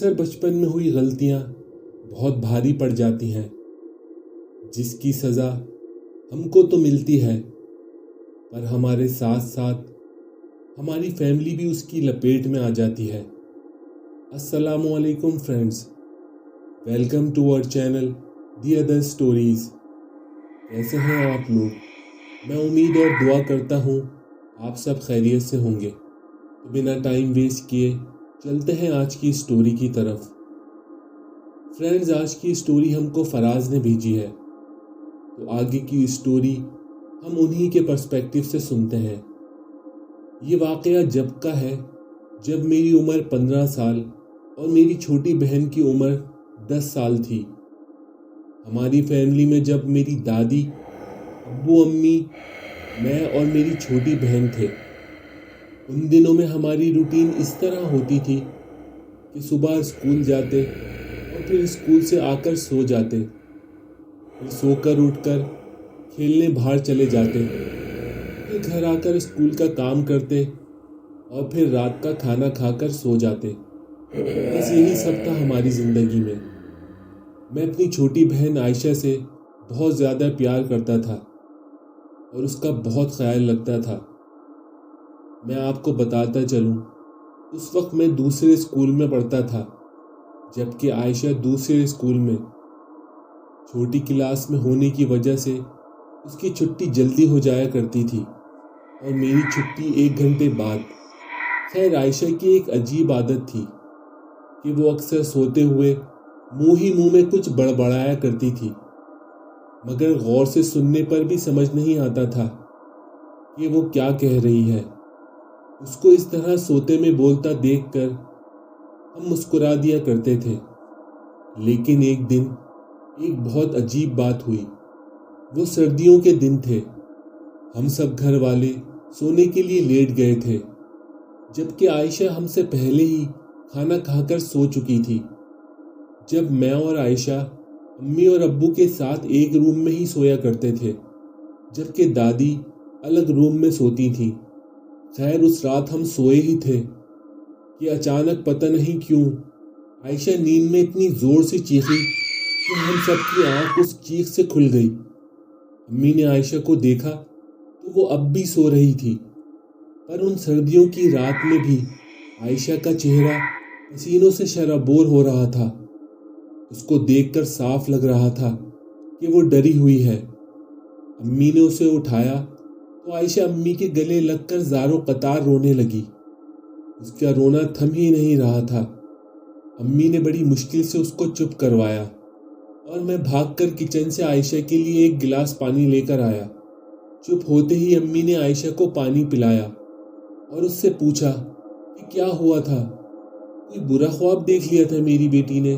اکثر بچپن میں ہوئی غلطیاں بہت بھاری پڑ جاتی ہیں، جس کی سزا ہم کو تو ملتی ہے، پر ہمارے ساتھ ساتھ ہماری فیملی بھی اس کی لپیٹ میں آ جاتی ہے۔ السلام علیکم فرینڈز، ویلکم ٹو اور چینل دی ادر سٹوریز۔ کیسے ہیں آپ لوگ؟ میں امید اور دعا کرتا ہوں آپ سب خیریت سے ہوں گے۔ تو بنا ٹائم ویسٹ کیے چلتے ہیں آج کی سٹوری کی طرف۔ فرینڈز، آج کی سٹوری ہم کو فراز نے بھیجی ہے، تو آگے کی سٹوری ہم انہی کے پرسپیکٹیو سے سنتے ہیں۔ یہ واقعہ جب کا ہے جب میری عمر 15 سال اور میری چھوٹی بہن کی عمر 10 سال تھی۔ ہماری فیملی میں جب میری دادی، ابو، امی، میں اور میری چھوٹی بہن تھے، ان دنوں میں ہماری روٹین اس طرح ہوتی تھی کہ صبح اسکول جاتے اور پھر اسکول سے آ کر سو جاتے، پھر سو کر اٹھ کر کھیلنے باہر چلے جاتے، پھر گھر آ کر اسکول کا کام کرتے اور پھر رات کا کھانا کھا کر سو جاتے۔ بس یہی سب تھا ہماری زندگی میں۔ میں اپنی چھوٹی بہن عائشہ سے بہت زیادہ پیار کرتا تھا اور اس کا بہت خیال رکھتا تھا۔ میں آپ کو بتاتا چلوں، اس وقت میں دوسرے اسکول میں پڑھتا تھا، جبکہ عائشہ دوسرے اسکول میں۔ چھوٹی کلاس میں ہونے کی وجہ سے اس کی چھٹی جلدی ہو جایا کرتی تھی اور میری چھٹی 1 گھنٹے بعد۔ خیر، عائشہ کی ایک عجیب عادت تھی کہ وہ اکثر سوتے ہوئے منہ ہی منہ میں کچھ بڑبڑایا کرتی تھی، مگر غور سے سننے پر بھی سمجھ نہیں آتا تھا کہ وہ کیا کہہ رہی ہے۔ اس کو اس طرح سوتے میں بولتا دیکھ کر ہم مسکرا دیا کرتے تھے۔ لیکن ایک دن ایک بہت عجیب بات ہوئی۔ وہ سردیوں کے دن تھے، ہم سب گھر والے سونے کے لیے لیٹ گئے تھے، جبکہ عائشہ ہم سے پہلے ہی کھانا کھا کر سو چکی تھی۔ جب میں اور عائشہ امی اور ابو کے ساتھ ایک روم میں ہی سویا کرتے تھے، جبکہ دادی الگ روم میں سوتی تھیں۔ خیر، اس رات ہم سوئے ہی تھے کہ اچانک پتہ نہیں کیوں عائشہ نیند میں اتنی زور سے چیخی کہ ہم سب کی آنکھ اس چیخ سے کھل گئی۔ امی نے عائشہ کو دیکھا تو وہ اب بھی سو رہی تھی، پر ان سردیوں کی رات میں بھی عائشہ کا چہرہ پسینوں سے شرابور ہو رہا تھا۔ اس کو دیکھ کر صاف لگ رہا تھا کہ وہ ڈری ہوئی ہے۔ امی نے اسے اٹھایا تو عائشہ امی کے گلے لگ کر زار و قطار رونے لگی۔ اس کا رونا تھم ہی نہیں رہا تھا۔ امی نے بڑی مشکل سے اس کو چپ کروایا اور میں بھاگ کر کچن سے عائشہ کے لیے ایک گلاس پانی لے کر آیا۔ چپ ہوتے ہی امی نے عائشہ کو پانی پلایا اور اس سے پوچھا کہ کیا ہوا تھا، کوئی برا خواب دیکھ لیا تھا میری بیٹی نے؟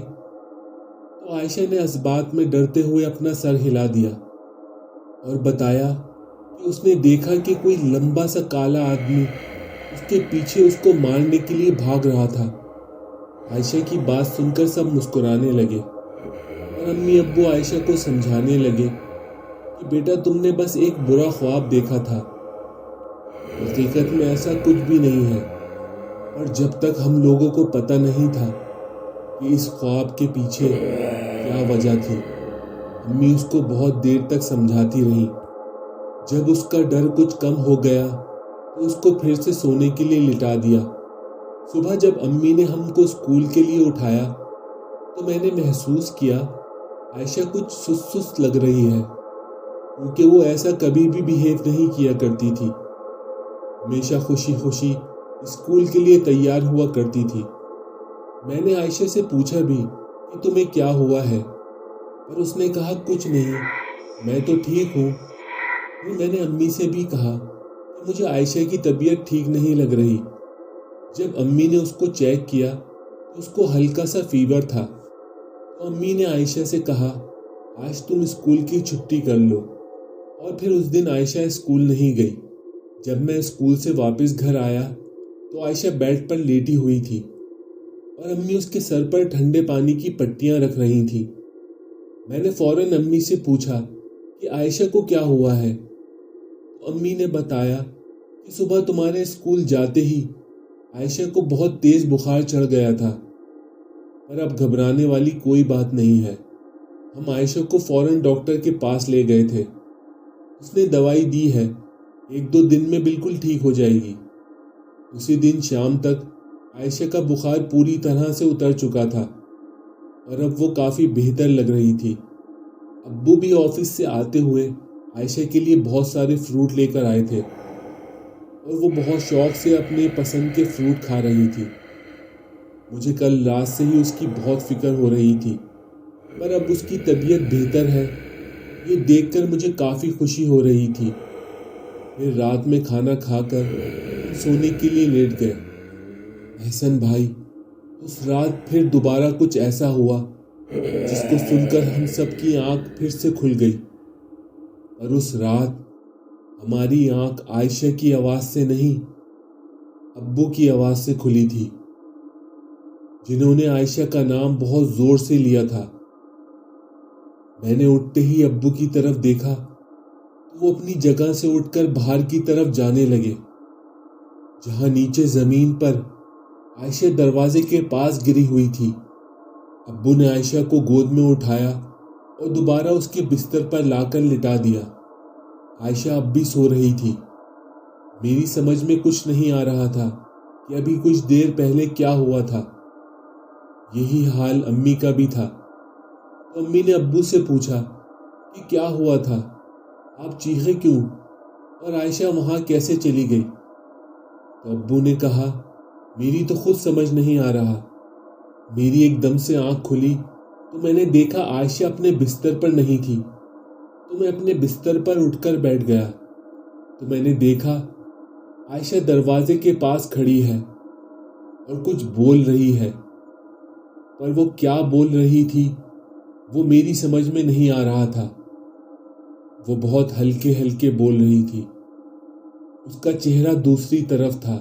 تو عائشہ نے اس بات میں ڈرتے ہوئے اپنا سر ہلا دیا اور بتایا کہ اس نے دیکھا کہ کوئی لمبا سا کالا آدمی اس کے پیچھے اس کو مارنے کے لیے بھاگ رہا تھا۔ عائشہ کی بات سن کر سب مسکرانے لگے اور امی ابو عائشہ کو سمجھانے لگے کہ بیٹا، تم نے بس ایک برا خواب دیکھا تھا، حقیقت میں ایسا کچھ بھی نہیں ہے۔ اور جب تک ہم لوگوں کو پتہ نہیں تھا کہ اس خواب کے پیچھے کیا وجہ تھی، امی اس کو بہت دیر تک سمجھاتی رہی۔ جب اس کا ڈر کچھ کم ہو گیا تو اس کو پھر سے سونے کے لیے لٹا دیا۔ صبح جب امی نے ہم کو اسکول کے لیے اٹھایا تو میں نے محسوس کیا عائشہ کچھ سست سست لگ رہی ہے، کیونکہ وہ ایسا کبھی بھی بیہیو نہیں کیا کرتی تھی۔ ہمیشہ خوشی خوشی اسکول کے لیے تیار ہوا کرتی تھی۔ میں نے عائشہ سے پوچھا بھی کہ تمہیں کیا ہوا ہے، پر اس نے کہا کچھ نہیں، میں تو ٹھیک ہوں۔ پھر میں نے امی سے بھی کہا کہ مجھے عائشہ کی طبیعت ٹھیک نہیں لگ رہی۔ جب امی نے اس کو چیک کیا تو اس کو ہلکا سا فیور تھا، تو امی نے عائشہ سے کہا آج تم اسکول کی چھٹی کر لو۔ اور پھر اس دن عائشہ اسکول نہیں گئی۔ جب میں اسکول سے واپس گھر آیا تو عائشہ بیڈ پر لیٹی ہوئی تھی اور امی اس کے سر پر ٹھنڈے پانی کی پٹیاں رکھ رہی تھیں۔ میں نے فوراً امی سے پوچھا کہ عائشہ کو کیا ہوا ہے؟ تو امی نے بتایا کہ صبح تمہارے اسکول جاتے ہی عائشہ کو بہت تیز بخار چڑھ گیا تھا۔ پر اب گھبرانے والی کوئی بات نہیں ہے۔ ہم عائشہ کو فوراً ڈاکٹر کے پاس لے گئے تھے۔ اس نے دوائی دی ہے، 1-2 دن میں بالکل ٹھیک ہو جائے گی۔ اسی دن شام تک عائشہ کا بخار پوری طرح سے اتر چکا تھا اور اب وہ کافی بہتر لگ رہی تھی۔ ابو بھی آفس سے آتے ہوئے عائشہ کے لیے بہت سارے فروٹ لے کر آئے تھے اور وہ بہت شوق سے اپنے پسند کے فروٹ کھا رہی تھی۔ مجھے کل رات سے ہی اس کی بہت فکر ہو رہی تھی، پر اب اس کی طبیعت بہتر ہے، یہ دیکھ کر مجھے کافی خوشی ہو رہی تھی۔ پھر رات میں کھانا کھا کر ہم سونے کے لیے لیٹ گئے۔ احسن بھائی، اس رات پھر دوبارہ کچھ ایسا ہوا جس کو سن کر ہم سب کی آنکھ پھر سے کھل گئی۔ اور اس رات ہماری آنکھ عائشہ کی آواز سے نہیں، ابو کی آواز سے کھلی تھی، جنہوں نے عائشہ کا نام بہت زور سے لیا تھا۔ میں نے اٹھتے ہی ابو کی طرف دیکھا تو وہ اپنی جگہ سے اٹھ کر باہر کی طرف جانے لگے، جہاں نیچے زمین پر عائشہ دروازے کے پاس گری ہوئی تھی۔ ابو نے عائشہ کو گود میں اٹھایا اور دوبارہ اس کے بستر پر لا کر لٹا دیا۔ عائشہ اب بھی سو رہی تھی۔ میری سمجھ میں کچھ نہیں آ رہا تھا کہ ابھی کچھ دیر پہلے کیا ہوا تھا۔ یہی حال امی کا بھی تھا۔ تو امی نے ابو سے پوچھا کہ کیا ہوا تھا، آپ چیخے کیوں اور عائشہ وہاں کیسے چلی گئی؟ تو ابو نے کہا، میری تو خود سمجھ نہیں آ رہا۔ میری ایک دم سے آنکھ کھلی تو میں نے دیکھا عائشہ اپنے بستر پر نہیں تھی، تو میں اپنے بستر پر اٹھ کر بیٹھ گیا تو میں نے دیکھا عائشہ دروازے کے پاس کھڑی ہے اور کچھ بول رہی ہے، پر وہ کیا بول رہی تھی وہ میری سمجھ میں نہیں آ رہا تھا۔ وہ بہت ہلکے ہلکے بول رہی تھی، اس کا چہرہ دوسری طرف تھا۔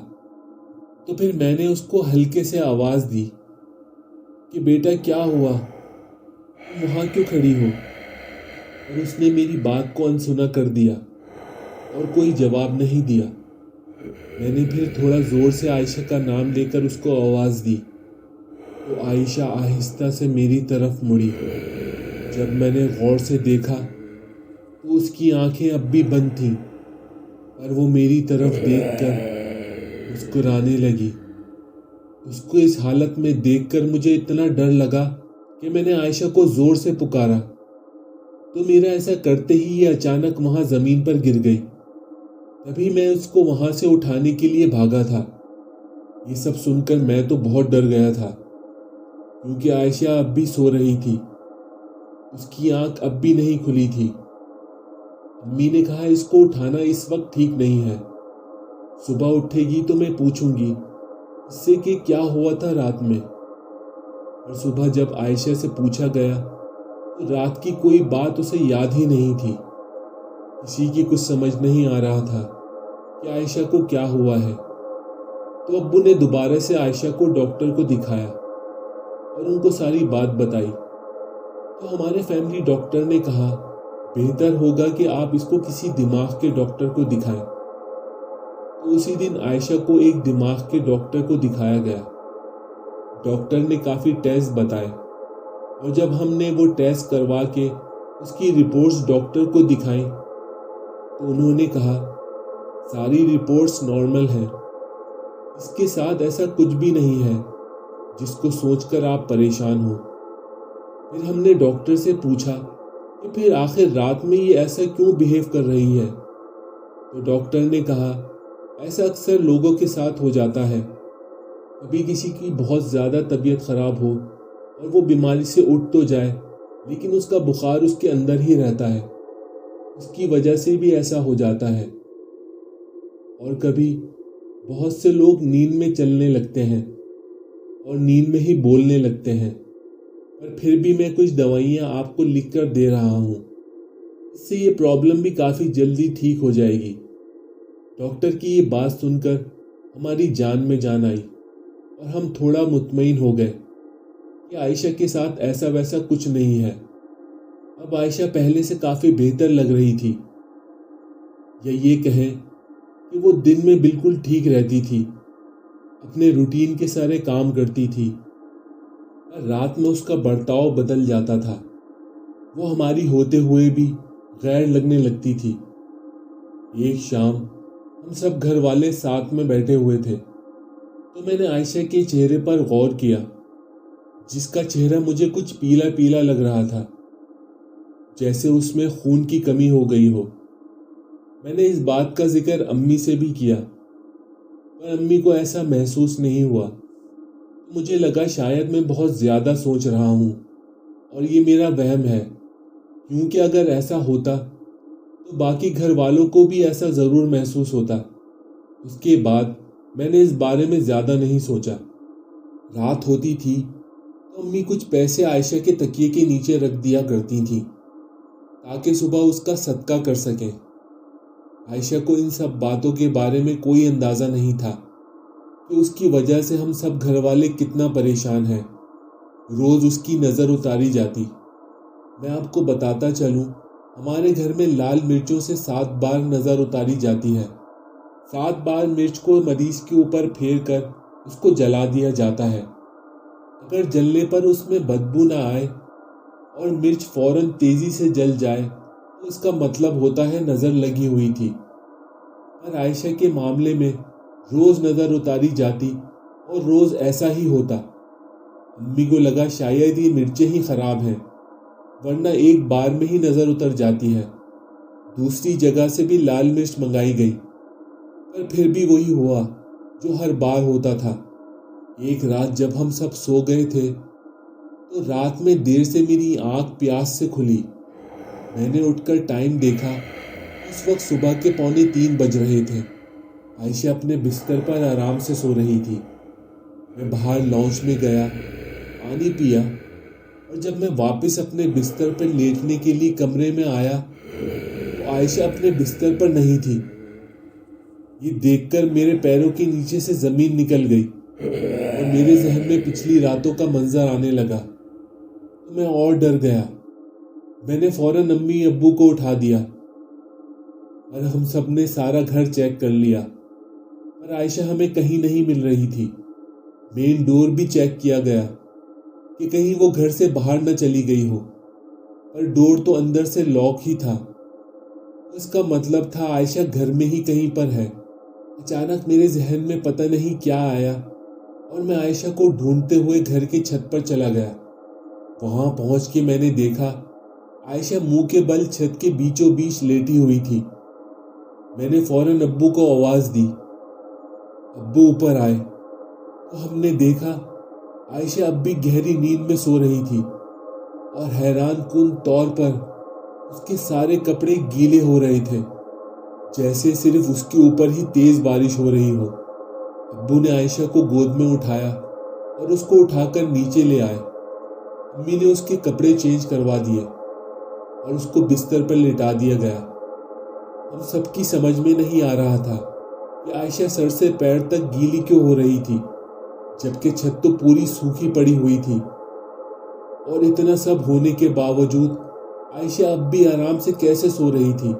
تو پھر میں نے اس کو ہلکے سے آواز دی کہ بیٹا کیا ہوا، تم وہاں کیوں کھڑی ہو؟ اور اس نے میری بات کو انسنا کر دیا اور کوئی جواب نہیں دیا۔ میں نے پھر تھوڑا زور سے عائشہ کا نام لے کر اس کو آواز دی تو عائشہ آہستہ سے میری طرف مڑی۔ جب میں نے غور سے دیکھا تو اس کی آنکھیں اب بھی بند تھیں، پر وہ میری طرف دیکھ کر مسکرانے لگی۔ اس کو اس حالت میں دیکھ کر مجھے اتنا ڈر لگا کہ میں نے عائشہ کو زور سے پکارا، تو میرا ایسا کرتے ہی یہ اچانک وہاں زمین پر گر گئی۔ تبھی میں اس کو وہاں سے اٹھانے کے لیے بھاگا تھا۔ یہ سب سن کر میں تو بہت ڈر گیا تھا، کیونکہ عائشہ اب بھی سو رہی تھی، اس کی آنکھ اب بھی نہیں کھلی تھی۔ امی نے کہا اس کو اٹھانا اس وقت ٹھیک نہیں ہے، صبح اٹھے گی تو میں پوچھوں گی اس سے کہ کیا ہوا تھا رات میں۔ اور صبح جب عائشہ سے پوچھا گیا تو رات کی کوئی بات اسے یاد ہی نہیں تھی۔ کسی کی کچھ سمجھ نہیں آ رہا تھا کہ عائشہ کو کیا ہوا ہے۔ تو ابو نے دوبارہ سے عائشہ کو ڈاکٹر کو دکھایا اور ان کو ساری بات بتائی۔ تو ہمارے فیملی ڈاکٹر نے کہا بہتر ہوگا کہ آپ اس کو کسی دماغ کے ڈاکٹر کو دکھائیں۔ تو اسی دن عائشہ کو ایک دماغ کے ڈاکٹر کو دکھایا گیا۔ ڈاکٹر نے کافی ٹیسٹ بتائے اور جب ہم نے وہ ٹیسٹ کروا کے اس کی رپورٹس ڈاکٹر کو دکھائیں تو انہوں نے کہا ساری رپورٹس نارمل ہیں، اس کے ساتھ ایسا کچھ بھی نہیں ہے جس کو سوچ کر آپ پریشان ہو۔ پھر ہم نے ڈاکٹر سے پوچھا کہ پھر آخر رات میں یہ ایسا کیوں بیہیو کر رہی ہے؟ تو ڈاکٹر نے کہا ایسا اکثر لوگوں کے ساتھ ہو جاتا ہے، کبھی کسی کی بہت زیادہ طبیعت خراب ہو اور وہ بیماری سے اٹھ تو جائے لیکن اس کا بخار اس کے اندر ہی رہتا ہے، اس کی وجہ سے بھی ایسا ہو جاتا ہے۔ اور کبھی بہت سے لوگ نیند میں چلنے لگتے ہیں اور نیند میں ہی بولنے لگتے ہیں، پر پھر بھی میں کچھ دوائیاں آپ کو لکھ کر دے رہا ہوں، اس سے یہ پرابلم بھی کافی جلدی ٹھیک ہو جائے گی۔ ڈاکٹر کی یہ بات سن کر ہماری جان میں جان آئی اور ہم تھوڑا مطمئن ہو گئے کہ عائشہ کے ساتھ ایسا ویسا کچھ نہیں ہے۔ اب عائشہ پہلے سے کافی بہتر لگ رہی تھی، یا یہ کہیں کہ وہ دن میں بالکل ٹھیک رہتی تھی، اپنے روٹین کے سارے کام کرتی تھی، پر رات میں اس کا برتاؤ بدل جاتا تھا۔ وہ ہماری ہوتے ہوئے بھی غیر لگنے لگتی تھی۔ ایک شام ہم سب گھر والے ساتھ میں بیٹھے ہوئے تھے تو میں نے عائشہ کے چہرے پر غور کیا، جس کا چہرہ مجھے کچھ پیلا پیلا لگ رہا تھا، جیسے اس میں خون کی کمی ہو گئی ہو۔ میں نے اس بات کا ذکر امی سے بھی کیا، پر امی کو ایسا محسوس نہیں ہوا۔ مجھے لگا شاید میں بہت زیادہ سوچ رہا ہوں اور یہ میرا وہم ہے، کیونکہ اگر ایسا ہوتا تو باقی گھر والوں کو بھی ایسا ضرور محسوس ہوتا۔ اس کے بعد میں نے اس بارے میں زیادہ نہیں سوچا۔ رات ہوتی تھی تو امی کچھ پیسے عائشہ کے تکیے کے نیچے رکھ دیا کرتی تھیں تاکہ صبح اس کا صدقہ کر سکیں۔ عائشہ کو ان سب باتوں کے بارے میں کوئی اندازہ نہیں تھا کہ اس کی وجہ سے ہم سب گھر والے کتنا پریشان ہیں۔ روز اس کی نظر اتاری جاتی۔ میں آپ کو بتاتا چلوں، ہمارے گھر میں لال مرچوں سے 7 بار نظر اتاری جاتی ہے۔ 7 بار مرچ کو مریض کے اوپر پھیر کر اس کو جلا دیا جاتا ہے۔ اگر جلنے پر اس میں بدبو نہ آئے اور مرچ فوراً تیزی سے جل جائے تو اس کا مطلب ہوتا ہے نظر لگی ہوئی تھی۔ پر عائشہ کے معاملے میں روز نظر اتاری جاتی اور روز ایسا ہی ہوتا۔ امی کو لگا شاید یہ مرچیں ہی خراب ہیں، ورنہ ایک بار میں ہی نظر اتر جاتی ہے۔ دوسری جگہ سے بھی لال مرچ منگائی گئی، پر پھر بھی وہی ہوا جو ہر بار ہوتا تھا۔ ایک رات جب ہم سب سو گئے تھے تو رات میں دیر سے میری آنکھ پیاس سے کھلی۔ میں نے اٹھ کر ٹائم دیکھا، اس وقت صبح کے 2:45 بج رہے تھے۔ عائشہ اپنے بستر پر آرام سے سو رہی تھی۔ میں باہر لانچ میں گیا، پانی پیا، اور جب میں واپس اپنے بستر پر لیٹنے کے لیے کمرے میں آیا تو عائشہ اپنے بستر پر نہیں تھی۔ یہ دیکھ کر میرے پیروں کے نیچے سے زمین نکل گئی اور میرے ذہن میں پچھلی راتوں کا منظر آنے لگا تو میں اور ڈر گیا۔ میں نے فوراً امی ابو کو اٹھا دیا اور ہم سب نے سارا گھر چیک کر لیا، پر عائشہ ہمیں کہیں نہیں مل رہی تھی۔ مین ڈور بھی چیک کیا گیا کہ کہیں وہ گھر سے باہر نہ چلی گئی ہو، پر ڈور تو اندر سے لاک ہی تھا۔ اس کا مطلب تھا عائشہ گھر میں ہی کہیں پر ہے۔ اچانک میرے ذہن میں پتہ نہیں کیا آیا اور میں عائشہ کو ڈھونڈتے ہوئے گھر کی چھت پر چلا گیا۔ وہاں پہنچ کے میں نے دیکھا عائشہ منہ کے بل چھت کے بیچوں بیچ لیٹی ہوئی تھی۔ میں نے فوراً ابو کو آواز دی۔ ابو اوپر آئے تو ہم نے دیکھا عائشہ اب بھی گہری نیند میں سو رہی تھی اور حیران کن طور پر اس کے سارے کپڑے گیلے ہو رہے تھے، جیسے صرف اس کے اوپر ہی تیز بارش ہو رہی ہو۔ ابو نے عائشہ کو گود میں اٹھایا اور اس کو اٹھا کر نیچے لے آئے۔ امی نے اس کے کپڑے چینج کروا دیے اور اس کو بستر پر لٹا دیا گیا۔ ہم سب کی سمجھ میں نہیں آ رہا تھا کہ عائشہ سر سے پیر تک گیلی کیوں ہو رہی تھی، جبکہ چھت تو پوری سوکھی پڑی ہوئی تھی۔ اور اتنا سب ہونے کے باوجود عائشہ اب بھی آرام سے کیسے سو رہی تھی؟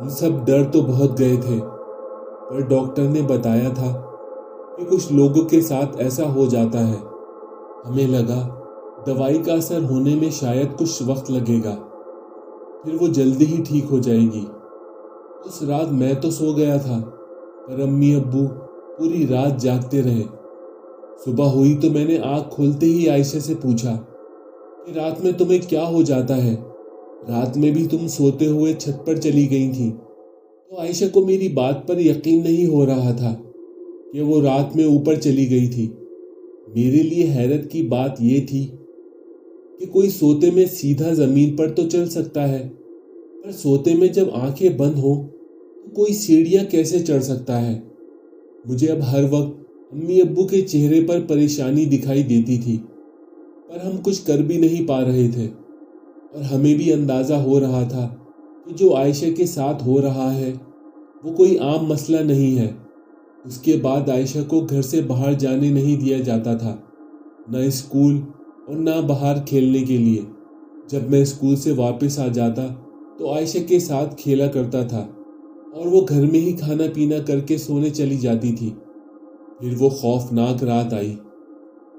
ہم سب ڈر تو بہت گئے تھے، پر ڈاکٹر نے بتایا تھا کہ کچھ لوگوں کے ساتھ ایسا ہو جاتا ہے۔ ہمیں لگا دوائی کا اثر ہونے میں شاید کچھ وقت لگے گا، پھر وہ جلدی ہی ٹھیک ہو جائے گی۔ اس رات میں تو سو گیا تھا، پر امی ابو پوری رات جاگتے رہے۔ صبح ہوئی تو میں نے آنکھ کھولتے ہی عائشہ سے پوچھا کہ رات میں تمہیں کیا ہو جاتا ہے؟ رات میں بھی تم سوتے ہوئے چھت پر چلی گئی تھی۔ تو عائشہ کو میری بات پر یقین نہیں ہو رہا تھا کہ وہ رات میں اوپر چلی گئی تھی۔ میرے لیے حیرت کی بات یہ تھی کہ کوئی سوتے میں سیدھا زمین پر تو چل سکتا ہے، پر سوتے میں جب آنکھیں بند ہوں تو کوئی سیڑھیاں کیسے چڑھ سکتا ہے؟ مجھے اب ہر وقت امی ابو کے چہرے پر پریشانی دکھائی دیتی تھی، پر ہم کچھ کر بھی نہیں پا رہے تھے، اور ہمیں بھی اندازہ ہو رہا تھا کہ جو عائشہ کے ساتھ ہو رہا ہے وہ کوئی عام مسئلہ نہیں ہے۔ اس کے بعد عائشہ کو گھر سے باہر جانے نہیں دیا جاتا تھا، نہ اسکول اور نہ باہر کھیلنے کے لیے۔ جب میں اسکول سے واپس آ جاتا تو عائشہ کے ساتھ کھیلا کرتا تھا اور وہ گھر میں ہی کھانا پینا کر کے سونے چلی جاتی تھی۔ پھر وہ خوفناک رات آئی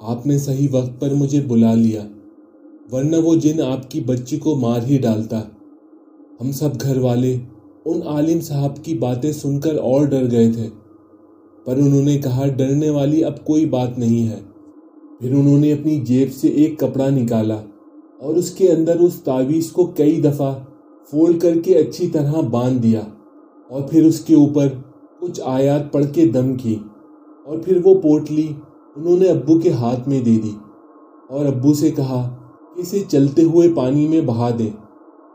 آپ نے صحیح وقت پر مجھے بلا لیا، ورنہ وہ جن آپ کی بچی کو مار ہی ڈالتا۔ ہم سب گھر والے ان عالم صاحب کی باتیں سن کر اور ڈر گئے تھے، پر انہوں نے کہا ڈرنے والی اب کوئی بات نہیں ہے۔ پھر انہوں نے اپنی جیب سے ایک کپڑا نکالا اور اس کے اندر اس تعویذ کو کئی دفعہ فولڈ کر کے اچھی طرح باندھ دیا، اور پھر اس کے اوپر کچھ آیات پڑھ کے دم کی، اور پھر وہ پوٹلی انہوں نے ابو کے ہاتھ میں دے دی اور ابو سے کہا کہ اسے چلتے ہوئے پانی میں بہا دیں،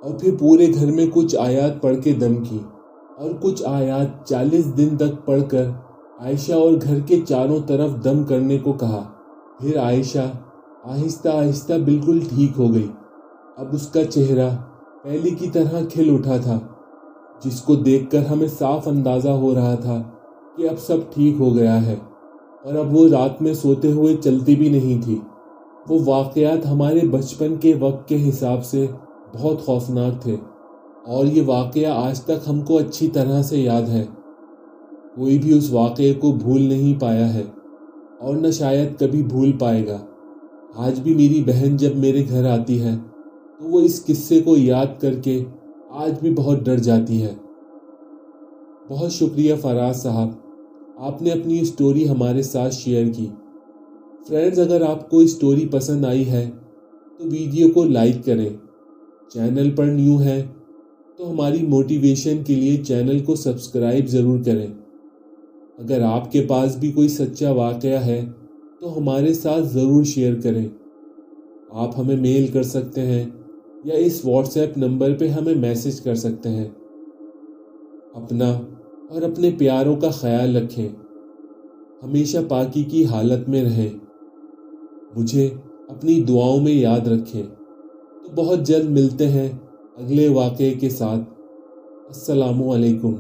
اور پھر پورے گھر میں کچھ آیات پڑھ کے دم کی، اور کچھ آیات 40 دن تک پڑھ کر عائشہ اور گھر کے چاروں طرف دم کرنے کو کہا۔ پھر عائشہ آہستہ آہستہ بالکل ٹھیک ہو گئی۔ اب اس کا چہرہ پہلے کی طرح کھل اٹھا تھا، جس کو دیکھ کر ہمیں صاف اندازہ ہو رہا تھا کہ اب سب ٹھیک ہو گیا ہے، اور اب وہ رات میں سوتے ہوئے چلتی بھی نہیں تھی۔ وہ واقعات ہمارے بچپن کے وقت کے حساب سے بہت خوفناک تھے، اور یہ واقعہ آج تک ہم کو اچھی طرح سے یاد ہے۔ کوئی بھی اس واقعے کو بھول نہیں پایا ہے، اور نہ شاید کبھی بھول پائے گا۔ آج بھی میری بہن جب میرے گھر آتی ہے تو وہ اس قصے کو یاد کر کے آج بھی بہت ڈر جاتی ہے۔ بہت شکریہ فراز صاحب، آپ نے اپنی اسٹوری ہمارے ساتھ شیئر کی۔ فرینڈز، اگر آپ کو اسٹوری پسند آئی ہے تو ویڈیو کو لائک کریں۔ چینل پر نیو ہے تو ہماری موٹیویشن کے لیے چینل کو سبسکرائب ضرور کریں۔ اگر آپ کے پاس بھی کوئی سچا واقعہ ہے تو ہمارے ساتھ ضرور شیئر کریں۔ آپ ہمیں میل کر سکتے ہیں یا اس واٹس ایپ نمبر پہ ہمیں میسج کر سکتے ہیں۔ اپنا اور اپنے پیاروں کا خیال رکھیں، ہمیشہ پاکی کی حالت میں رہیں، مجھے اپنی دعاؤں میں یاد رکھیں۔ تو بہت جلد ملتے ہیں اگلے واقعے کے ساتھ۔ السلام علیکم۔